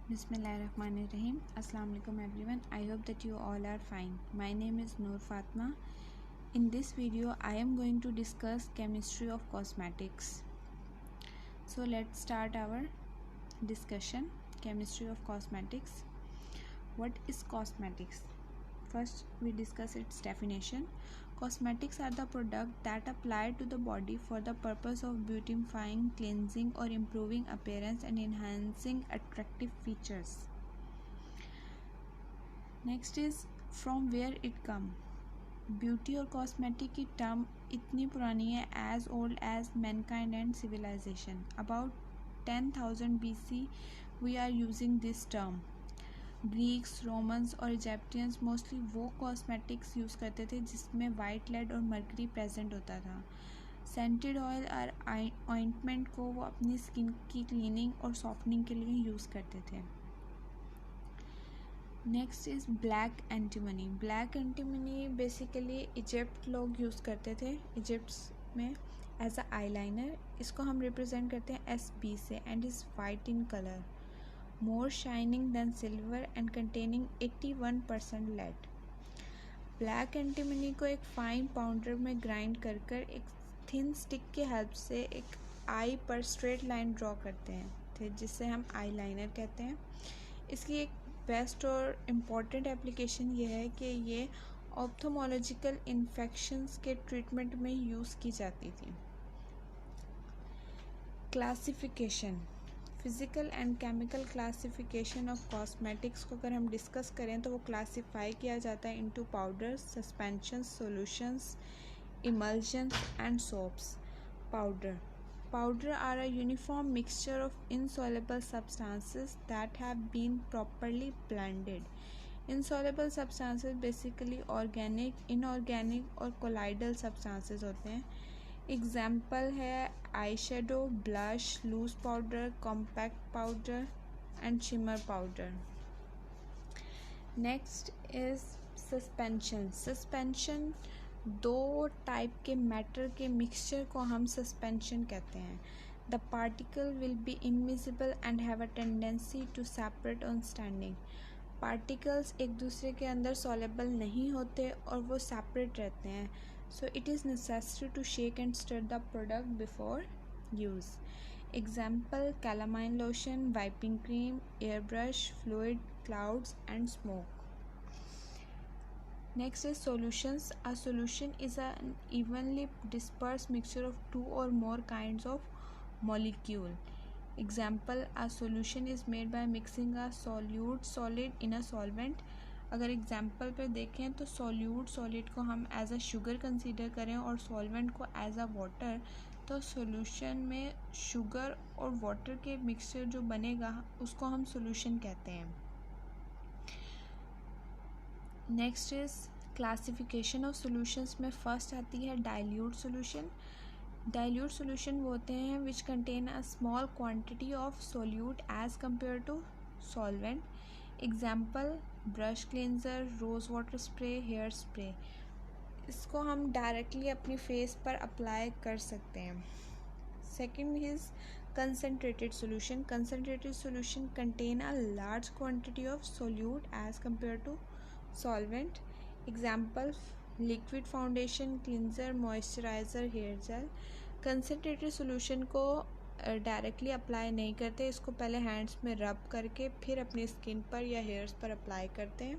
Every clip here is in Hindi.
Bismillahirrahmanirrahim. Assalamu alaikum everyone. I hope that you all are fine. My name is Noor Fatma. In this video, I am going to discuss chemistry of cosmetics. So let's start our discussion. Chemistry of cosmetics. What is cosmetics? First, we discuss its definition. Cosmetics are the products that apply to the body for the purpose of beautifying, cleansing, or improving appearance and enhancing attractive features. Next is from where it come. Beauty और कॉस्मेटिक की टर्म इतनी पुरानी है as old as mankind and civilisation. About 10,000 BC we are using this term. Greeks, Romans और इजिप्टियंस मोस्टली वो कॉस्मेटिक्स यूज़ करते थे जिसमें वाइट लेड और मर्करी प्रेजेंट होता था. सेंटेड ऑयल और ऑइंटमेंट को वो अपनी स्किन की क्लीनिंग और सॉफ्टनिंग के लिए यूज़ करते थे. Next is black antimony. Black antimony basically Egypt लोग यूज़ करते थे इजिप्ट में एज अ आईलाइनर. इसको हम रिप्रेजेंट करते हैं SB से and is white in colour, more shining than silver and containing 81% lead. Black antimony को एक फाइन पाउडर में ग्राइंड कर एक थिन स्टिक के हेल्प से एक आई पर स्ट्रेट लाइन ड्रॉ करते हैं थे जिसे हम आई लाइनर कहते हैं. इसकी एक बेस्ट और इम्पॉर्टेंट एप्लीकेशन ये है कि ये ऑप्थोमोलॉजिकल इन्फेक्शंस के ट्रीटमेंट में यूज़ की जाती थी. Classification. Physical and chemical classification of cosmetics को अगर हम डिस्कस करें तो वो क्लासीफाई किया जाता है into powders, suspensions, solutions, emulsions and soaps. Powder are a uniform mixture of insoluble substances that have been properly blended. insoluble substances basically organic, inorganic और कोलाइडल सब्सटेंसेस होते हैं. एग्जाम्पल है eye shadow, blush, loose powder, compact powder and shimmer powder. Next is suspension. Suspension दो टाइप के मैटर के मिक्सचर को हम सस्पेंशन कहते हैं. The particle will be invisible and have a tendency to separate on standing. Particles एक दूसरे के अंदर सॉलेबल नहीं होते और वो सेपरेट रहते हैं. So it is necessary to shake and stir the product before use. Example: calamine lotion, wiping cream, airbrush, fluid, clouds and smoke. Next is solutions. A solution is an evenly dispersed mixture of two or more kinds of molecule. Example: a solution is made by mixing a solute solid in a solvent. अगर एग्जाम्पल पर देखें तो सॉल्यूट सॉलिड को हम एज अ शुगर कंसीडर करें और सॉल्वेंट को एज अ वाटर, तो सॉल्यूशन में शुगर और वाटर के मिक्सचर जो बनेगा उसको हम सॉल्यूशन कहते हैं. Next is classification of solutions में फर्स्ट आती है डाइल्यूट सॉल्यूशन. डाइल्यूट सॉल्यूशन वो होते हैं which contain a small quantity of solute as compare to solvent. Example: brush cleanser, rose water spray, hair spray. इसको हम डायरेक्टली अपनी फेस पर अप्लाई कर सकते हैं. Second is concentrated solution. Concentrated solution contain a large quantity of solute as compare to solvent. Example: liquid foundation, cleanser, moisturiser, hair gel. Concentrated solution को डायरेक्टली अप्लाई नहीं करते, इसको पहले हैंड्स में रब करके फिर अपनी स्किन पर या हेयर्स पर अप्लाई करते हैं.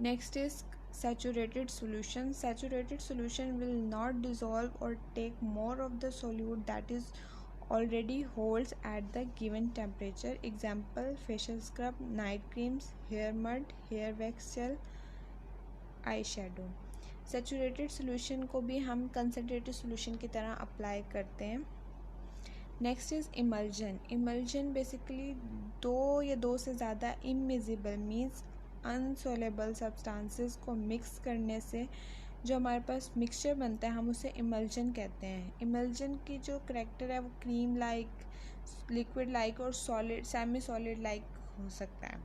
Next is saturated solution. Saturated solution will not dissolve or take more of the solute that is already holds at the given temperature. Example: facial scrub, night creams, hair mud, hair wax gel, eye shadow. Saturated solution को भी हम कंसनट्रेटेड सॉल्यूशन की तरह अप्लाई करते हैं. Next is emulsion. Emulsion basically दो या दो से ज़्यादा इमिजिबल मीन्स अनसोलेबल सब्सटेंसेस को मिक्स करने से जो हमारे पास मिक्सचर बनता है हम उसे इमल्जन कहते हैं. इमल्जन की जो करेक्टर है वो क्रीम लाइक, लिक्विड लाइक और सॉलिड, सेमी सॉलिड लाइक हो सकता है.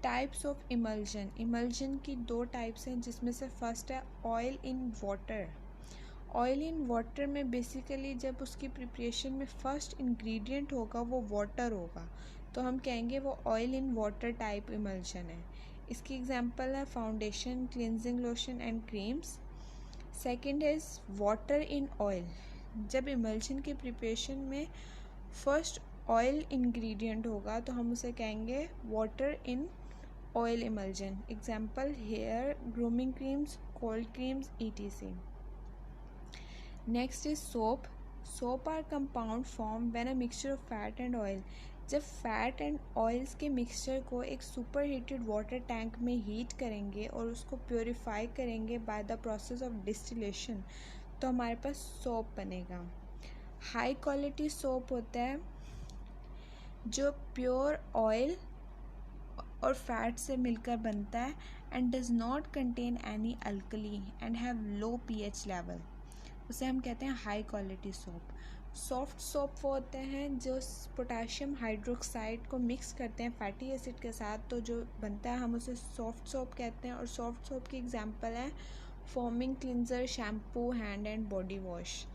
Types of emulsion. इमल्जन की दो टाइप्स हैं जिसमें से फर्स्ट है oil in water. Oil in water में बेसिकली जब उसकी प्रिपरेशन में फर्स्ट इंग्रेडिएंट होगा वो वाटर होगा, तो हम कहेंगे वो oil in water type emulsion है। इसकी एग्जांपल है foundation, cleansing lotion and creams. Second is water in oil, जब इमल्शन की प्रिपरेशन में फर्स्ट ऑयल इंग्रेडिएंट होगा तो हम उसे कहेंगे water in oil emulsion. Example hair grooming creams, cold creams, etc. Next is soap. Soap are compound form when a mixture of fat and oil, जब फैट एंड ऑयल्स के मिक्सचर को एक सुपर हीटेड वाटर टैंक में हीट करेंगे और उसको प्योरीफाई करेंगे by the process of distillation, तो हमारे पास सोप बनेगा। हाई क्वालिटी सोप होता है जो प्योर ऑयल और फैट से मिलकर बनता है and does not contain any alkali and have low pH level, उसे हम कहते हैं high quality soap. Soft soap वो होते हैं जो पोटेशियम हाइड्रोक्साइड को मिक्स करते हैं फैटी एसिड के साथ, तो जो बनता है हम उसे सॉफ्ट सोप कहते हैं। और सॉफ्ट सोप की एग्जांपल है foaming cleanser, shampoo, hand and body wash.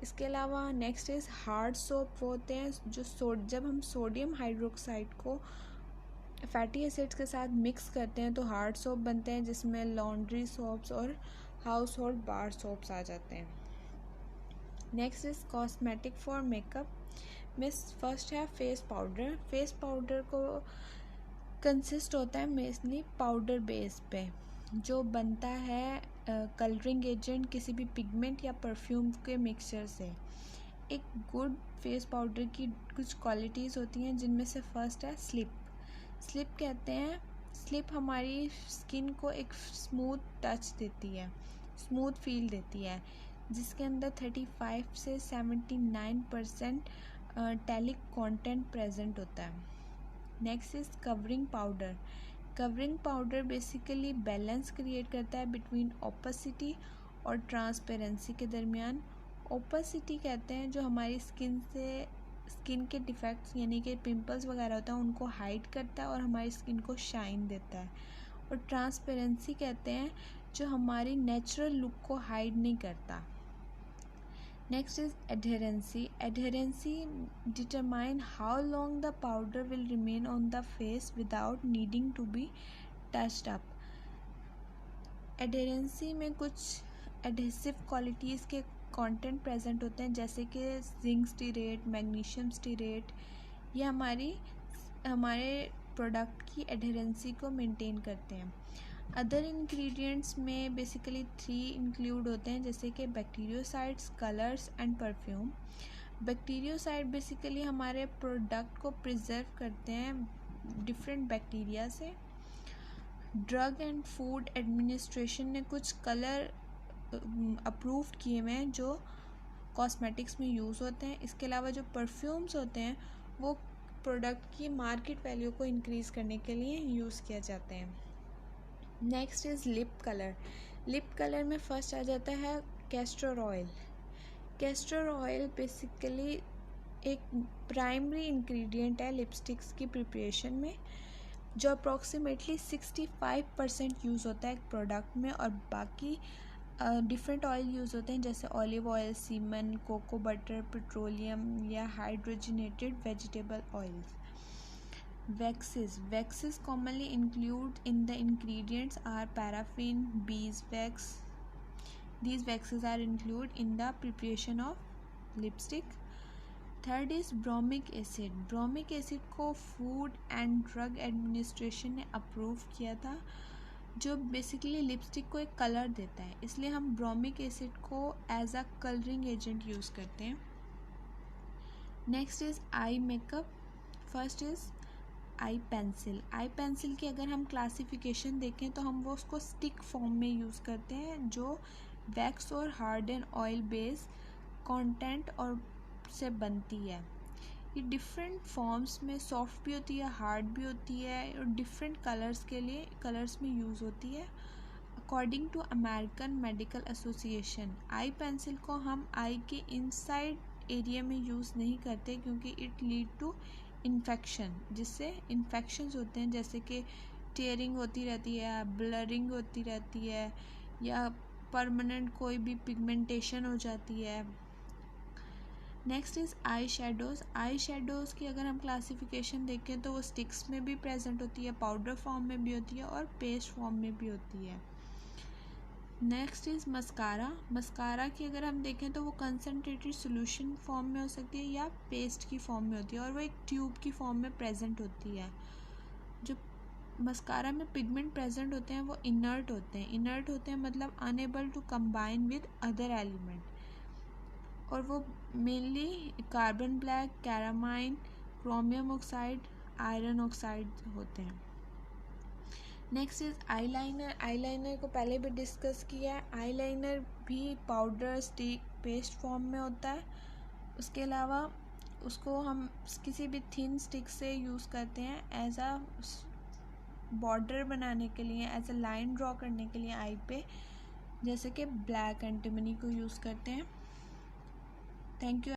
इसके अलावा नेक्स्ट इज़ हार्ड सोप, वो होते हैं जो जब हम सोडियम हाइड्रोक्साइड को फैटी एसिड्स के साथ मिक्स करते हैं तो हार्ड सोप बनते हैं, जिसमें लॉन्ड्री सोप्स और हाउस होल्ड बार सोप्स आ जाते हैं। Next is cosmetic for makeup में फर्स्ट है फेस पाउडर। फेस पाउडर को कंसिस्ट होता है मेनली पाउडर बेस पे, जो बनता है कलरिंग एजेंट, किसी भी पिगमेंट या परफ्यूम के मिक्सचर से। एक गुड फेस पाउडर की कुछ क्वालिटीज़ होती हैं, जिनमें से फर्स्ट है स्लिप। स्लिप कहते हैं, स्लिप हमारी स्किन को एक स्मूथ टच देती है, स्मूथ फील देती है, जिसके अंदर 35 से 79% टैलिक कंटेंट प्रेजेंट होता है। Next is covering powder. Covering powder basically balance create करता है बिटवीन ओपेसिटी और ट्रांसपेरेंसी के दरमियान। ओपेसिटी कहते हैं जो हमारी स्किन के डिफेक्ट्स यानी कि पिंपल्स वगैरह होता है उनको हाइड करता है और हमारी स्किन को शाइन देता है। और ट्रांसपेरेंसी कहते हैं जो हमारी नेचुरल लुक को हाइड नहीं करता। Next is adherency. Adherency determine how long the powder will remain on the face without needing to be touched up. Adherency में कुछ एडहेसिव क्वालिटीज़ के कंटेंट प्रेजेंट होते हैं, जैसे कि जिंक स्टीरेट, मैग्नीशियम स्टीरेट। ये हमारे प्रोडक्ट की एडहेरेंसी को मेंटेन करते हैं। अदर इंग्रेडिएंट्स में बेसिकली 3 इंक्लूड होते हैं, जैसे कि बैक्टीरियोसाइड्स, colours and perfume. Bacteriocide basically हमारे प्रोडक्ट को प्रिजर्व करते हैं डिफरेंट बैक्टीरिया से। ड्रग एंड फूड एडमिनिस्ट्रेशन ने कुछ कलर अप्रूव किए हुए हैं जो कॉस्मेटिक्स में यूज़ होते हैं। इसके अलावा जो परफ्यूम्स होते हैं वो प्रोडक्ट की मार्केट वैल्यू को इंक्रीज़ करने के लिए यूज़ किया जाते हैं। Next is lip colour. Lip colour में फर्स्ट आ जाता है castor oil. Castor oil basically एक प्राइमरी इंग्रेडिएंट है लिपस्टिक्स की प्रिपरेशन में, जो अप्रॉक्सीमेटली 65% यूज़ होता है एक प्रोडक्ट में, और बाकी डिफरेंट ऑयल यूज़ होते हैं, जैसे olive oil, semen, cocoa butter, petroleum या hydrogenated vegetable oils. Waxes commonly include in the ingredients are paraffin, beeswax. These waxes are included in the preparation of lipstick. Third is bromic acid. Bromic acid को Food and Drug Administration ने अप्रूव किया था, जो बेसिकली लिपस्टिक को एक कलर देता है, इसलिए हम ब्रोमिक एसिड को as a colouring agent use करते हैं। Next is eye makeup. First is eye pencil. Eye pencil की अगर हम क्लासिफिकेशन देखें तो हम वो उसको स्टिक फॉर्म में यूज़ करते हैं, जो वैक्स और hard and oil base content और से बनती है। ये डिफरेंट फॉर्म्स में सॉफ्ट भी होती है, हार्ड भी होती है, और डिफरेंट कलर्स में यूज़ होती है। According to American medical association, eye pencil को हम आई के इनसाइड एरिया में यूज़ नहीं करते, क्योंकि इट लीड टू इन्फेक्शन, जिससे इन्फेक्शंस होते हैं, जैसे कि टेयरिंग होती रहती है, ब्लरिंग होती रहती है, या परमानेंट कोई भी पिगमेंटेशन हो जाती है। Next is eye shadows. Eye shadows की अगर हम क्लासिफिकेशन देखें तो वो स्टिक्स में भी प्रेजेंट होती है, पाउडर फॉर्म में भी होती है और पेस्ट फॉर्म में भी होती है। Next is mascara. मस्कारा की अगर हम देखें तो वो कंसनट्रेटेड सोल्यूशन फॉर्म में हो सकती है या पेस्ट की फॉर्म में होती है और वो एक ट्यूब की फॉर्म में प्रेजेंट होती है। जो मस्कारा में पिगमेंट प्रेजेंट होते हैं वो इनर्ट होते हैं। इनर्ट होते हैं मतलब unable to combine with other element, और वो mainly carbon black, carmine, chromium oxide, iron oxide होते हैं। Next is eyeliner. आईलाइनर को पहले भी डिस्कस किया है। आईलाइनर भी पाउडर, स्टिक, पेस्ट फॉर्म में होता है। उसके अलावा उसको हम किसी भी थिन स्टिक से यूज़ करते हैं एज अ बॉर्डर बनाने के लिए, एज अ लाइन ड्रॉ करने के लिए आई पे, जैसे कि ब्लैक एंटीमनी को यूज़ करते हैं। Thank you.